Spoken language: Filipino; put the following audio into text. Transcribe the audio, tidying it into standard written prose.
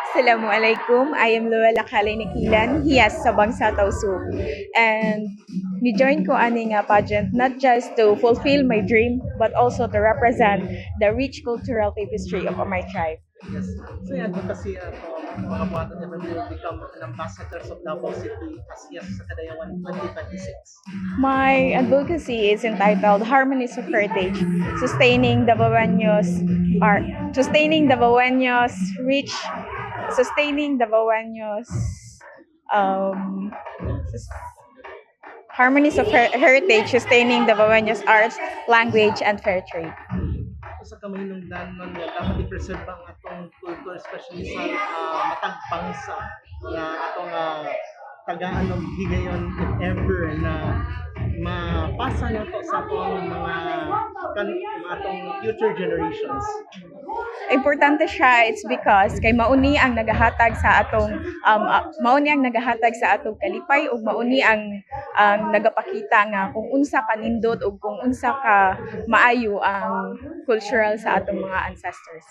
Assalamualaikum. I am Luella Kalay Nikilan, hiyas sa Bangsa Tausug. And ni-join ko ani nga pageant not just to fulfill my dream but also to represent the rich cultural tapestry of my tribe. Yes. So yung advocacy mga buhaton niya will become an ambassadors of Davao City as yes sa Kadayawan 2026. My advocacy is entitled Harmonies of Heritage, art, sustaining Davaoenos rich, sustaining Davaoenos um, sus- harmonies of heritage, sustaining Davaoenos arts, language, and fair trade. So, sa kamahinungdan nun nga dapat i-preserve ang atong culture especially sa matag bangsa nga atong tagaan ng higayon if ever na mapasa na to sa atong atong future generations. Importante siya, it's because kay mauni ang nagahatag sa atong mauni ang nagahatag sa atong kalipay ug mauni ang nagapakita nga kung unsa ka nindot ug kung unsa ka maayo ang cultural sa atong mga ancestors.